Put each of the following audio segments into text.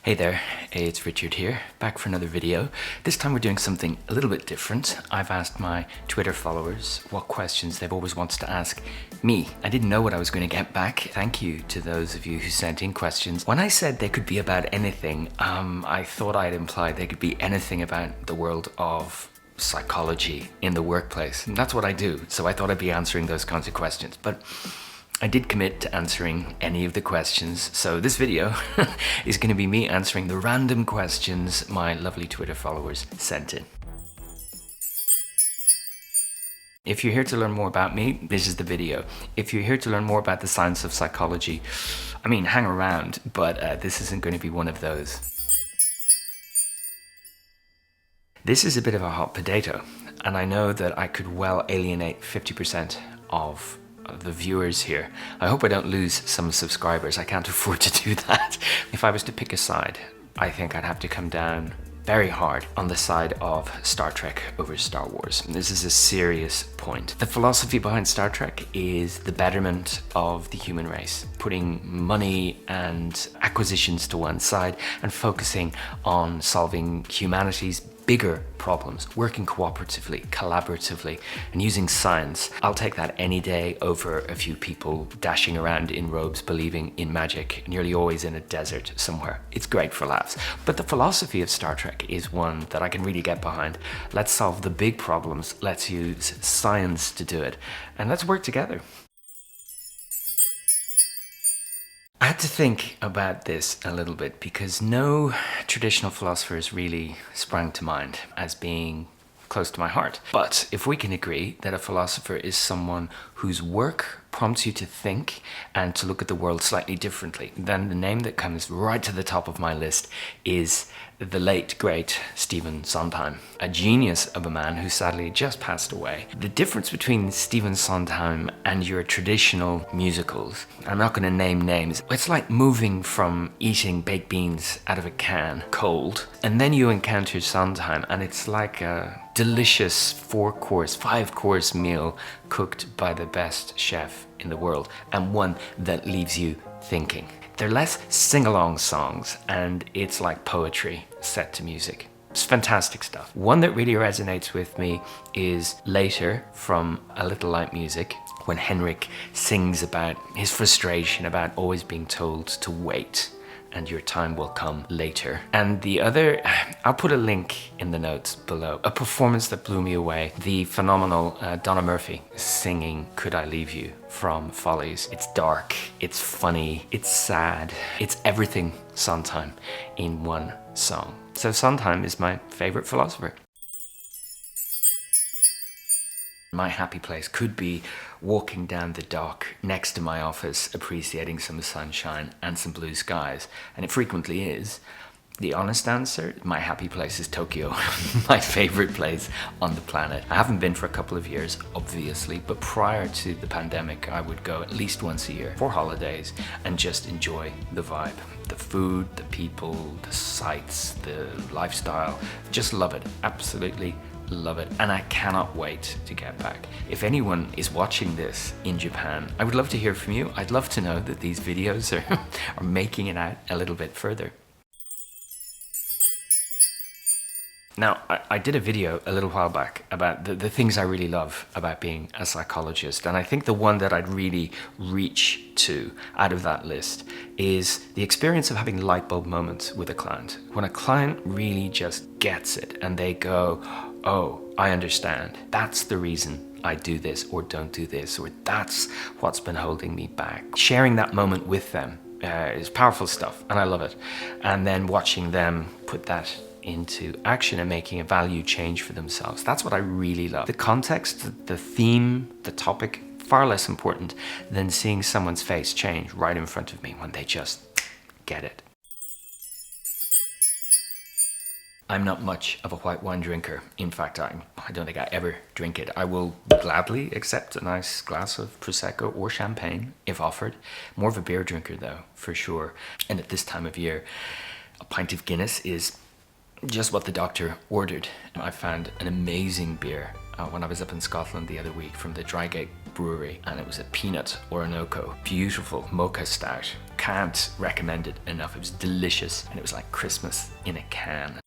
Hey there, it's Richard here, back for another video. This time we're doing something a little bit different. I've asked my Twitter followers what questions they've always wanted to ask me. I didn't know what I was going to get back. Thank you to those of you who sent in questions. When I said they could be about anything, I thought I'd implied they could be anything about the world of psychology in the workplace. And that's what I do, so I thought I'd be answering those kinds of questions. But I did commit to answering any of the questions, so this video is going to be me answering the random questions my lovely Twitter followers sent in. If you're here to learn more about me, this is the video. If you're here to learn more about the science of psychology, I mean, hang around, but this isn't going to be one of those. This is a bit of a hot potato, and I know that I could well alienate 50% of the viewers here. I hope I don't lose some subscribers. I can't afford to do that. If I was to pick a side, I think I'd have to come down very hard on the side of Star Trek over Star Wars. This is a serious point. The philosophy behind Star Trek is the betterment of the human race, putting money and acquisitions to one side and focusing on solving humanity's bigger problems, working cooperatively, collaboratively, and using science. I'll take that any day over a few people dashing around in robes believing in magic, nearly always in a desert somewhere. It's great for laughs. But the philosophy of Star Trek is one that I can really get behind. Let's solve the big problems, let's use science to do it, and let's work together. I had to think about this a little bit because no traditional philosophers really sprang to mind as being close to my heart. But if we can agree that a philosopher is someone whose work prompts you to think and to look at the world slightly differently, then the name that comes right to the top of my list is the late, great Stephen Sondheim, a genius of a man who sadly just passed away. The difference between Stephen Sondheim and your traditional musicals, I'm not going to name names, it's like moving from eating baked beans out of a can cold, and then you encounter Sondheim and it's like a delicious 4-course, 5-course meal cooked by the best chef in the world, and one that leaves you thinking. They're less sing-along songs, and it's like poetry set to music. It's fantastic stuff. One that really resonates with me is later from A Little Light Music, when Henrik sings about his frustration about always being told to wait and your time will come later. And the other, I'll put a link in the notes below, a performance that blew me away, the phenomenal Donna Murphy singing Could I Leave You from Follies. It's dark, it's funny, it's sad, it's everything Sondheim in one song. So Sondheim is my favorite philosopher. My happy place could be walking down the dock next to my office, appreciating some sunshine and some blue skies, and it frequently is. The honest answer, my happy place is Tokyo, my favorite place on the planet. I haven't been for a couple of years, obviously, but prior to the pandemic, I would go at least once a year for holidays and just enjoy the vibe. The food, the people, the sights, the lifestyle, just love it, absolutely love it, and I cannot wait to get back. If anyone is watching this in Japan, I would love to hear from you. I'd love to know that these videos are making it out a little bit further. Now, I did a video a little while back about the things I really love about being a psychologist, and I think the one that I'd really reach to out of that list is the experience of having light bulb moments with a client. When a client really just gets it and they go, oh, I understand. That's the reason I do this or don't do this, or that's what's been holding me back. Sharing that moment with them is powerful stuff, and I love it. And then watching them put that into action and making a value change for themselves. That's what I really love. The context, the theme, the topic, far less important than seeing someone's face change right in front of me when they just get it. I'm not much of a white wine drinker. In fact, I don't think I ever drink it. I will gladly accept a nice glass of Prosecco or champagne if offered. More of a beer drinker though, for sure. And at this time of year, a pint of Guinness is just what the doctor ordered. I found an amazing beer when I was up in Scotland the other week from the Drygate Brewery, and it was a peanut Orinoco, beautiful mocha stout. Can't recommend it enough. It was delicious, and it was like Christmas in a can.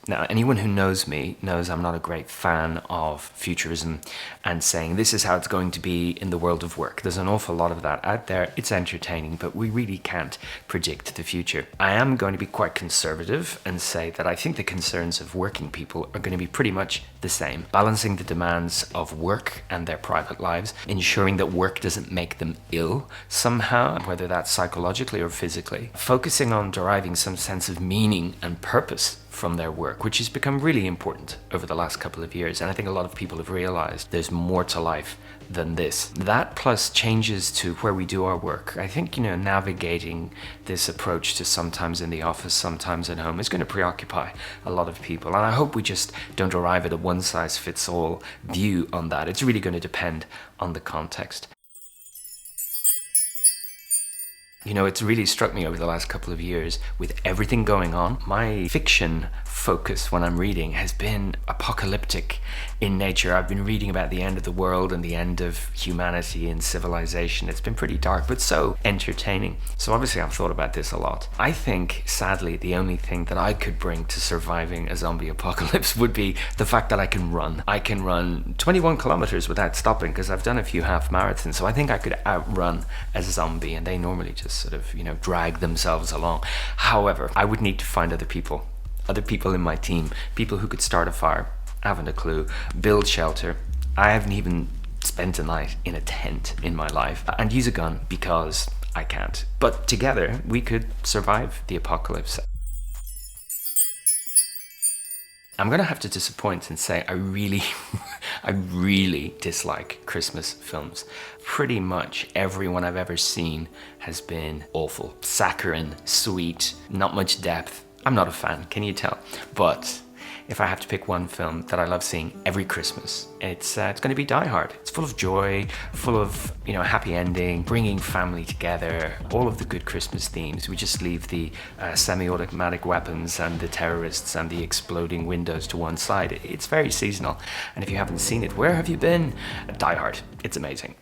Now, anyone who knows me knows I'm not a great fan of futurism and saying this is how it's going to be in the world of work. There's an awful lot of that out there. It's entertaining, but we really can't predict the future. I am going to be quite conservative and say that I think the concerns of working people are going to be pretty much the same. Balancing the demands of work and their private lives, ensuring that work doesn't make them ill somehow, whether that's psychologically or physically. Focusing on deriving some sense of meaning and purpose from their work, which has become really important over the last couple of years. And I think a lot of people have realized there's more to life than this. That plus changes to where we do our work. I think, navigating this approach to sometimes in the office, sometimes at home is going to preoccupy a lot of people. And I hope we just don't arrive at a one-size-fits-all view on that. It's really going to depend on the context. It's really struck me over the last couple of years with everything going on. My fiction focus when I'm reading has been apocalyptic in nature. I've been reading about the end of the world and the end of humanity and civilization. It's been pretty dark, but so entertaining. So obviously I've thought about this a lot. I think, sadly, the only thing that I could bring to surviving a zombie apocalypse would be the fact that I can run. I can run 21 kilometers without stopping because I've done a few half marathons. So I think I could outrun a zombie, and they normally just sort of, drag themselves along. However, I would need to find other people in my team, people who could start a fire, haven't a clue, build shelter. I haven't even spent a night in a tent in my life, and use a gun because I can't. But together we could survive the apocalypse. I'm gonna have to disappoint and say I really dislike Christmas films. Pretty much everyone I've ever seen has been awful. Saccharine, sweet, not much depth. I'm not a fan, can you tell? But if I have to pick one film that I love seeing every Christmas, it's going to be Die Hard. It's full of joy, full of happy ending, bringing family together, all of the good Christmas themes. We just leave the semi-automatic weapons and the terrorists and the exploding windows to one side. It's very seasonal, and if you haven't seen it, where have you been? Die Hard. It's amazing.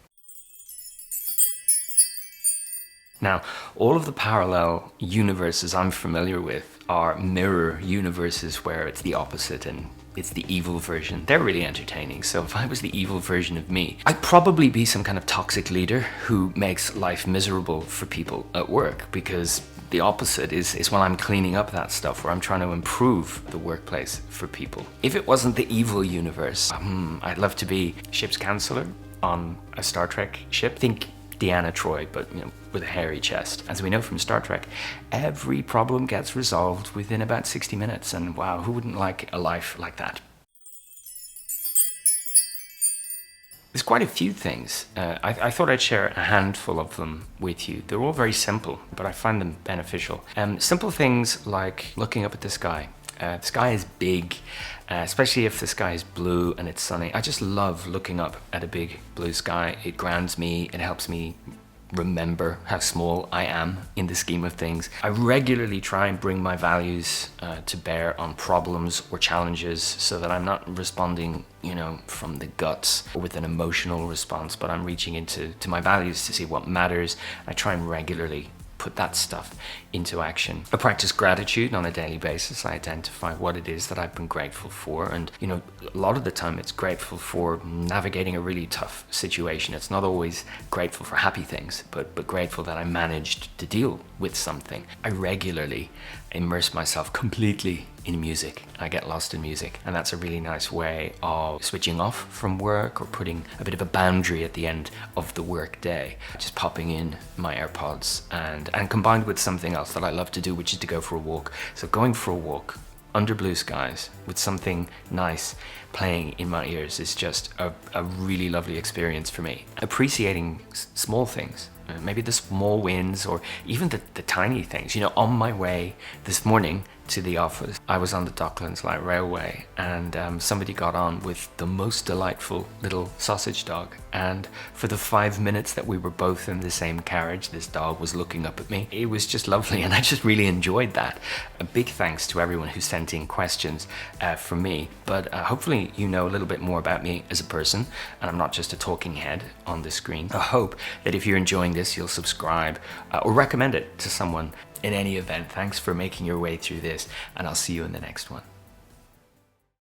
Now, all of the parallel universes I'm familiar with are mirror universes where it's the opposite and it's the evil version. They're really entertaining. So if I was the evil version of me, I'd probably be some kind of toxic leader who makes life miserable for people at work, because the opposite is when I'm cleaning up that stuff, where I'm trying to improve the workplace for people. If it wasn't the evil universe, I'd love to be ship's counselor on a Star Trek ship. Think Deanna Troi, but with a hairy chest. As we know from Star Trek, every problem gets resolved within about 60 minutes, and wow, who wouldn't like a life like that? There's quite a few things. I thought I'd share a handful of them with you. They're all very simple, but I find them beneficial. Simple things like looking up at the sky. The sky is big, especially if the sky is blue and it's sunny. I just love looking up at a big blue sky. It grounds me, it helps me remember how small I am in the scheme of things. I regularly try and bring my values to bear on problems or challenges, so that I'm not responding, from the guts or with an emotional response, but I'm reaching into my values to see what matters. I try and regularly put that stuff into action. I practice gratitude on a daily basis. I identify what it is that I've been grateful for, and a lot of the time it's grateful for navigating a really tough situation. It's not always grateful for happy things, but grateful that I managed to deal with something. I regularly immerse myself completely in music. I get lost in music, and that's a really nice way of switching off from work or putting a bit of a boundary at the end of the work day. Just popping in my AirPods and combined with something else that I love to do, which is to go for a walk. So going for a walk under blue skies with something nice playing in my ears is just a really lovely experience for me. Appreciating small things, maybe the small wins or even the tiny things. On my way this morning to the office, I was on the Docklands Light Railway, and somebody got on with the most delightful little sausage dog. And for the 5 minutes that we were both in the same carriage, this dog was looking up at me. It was just lovely, and I just really enjoyed that. A big thanks to everyone who sent in questions from me. But hopefully you know a little bit more about me as a person, and I'm not just a talking head on the screen. I hope that if you're enjoying this, you'll subscribe or recommend it to someone. In any event, thanks for making your way through this, and I'll see you in the next one.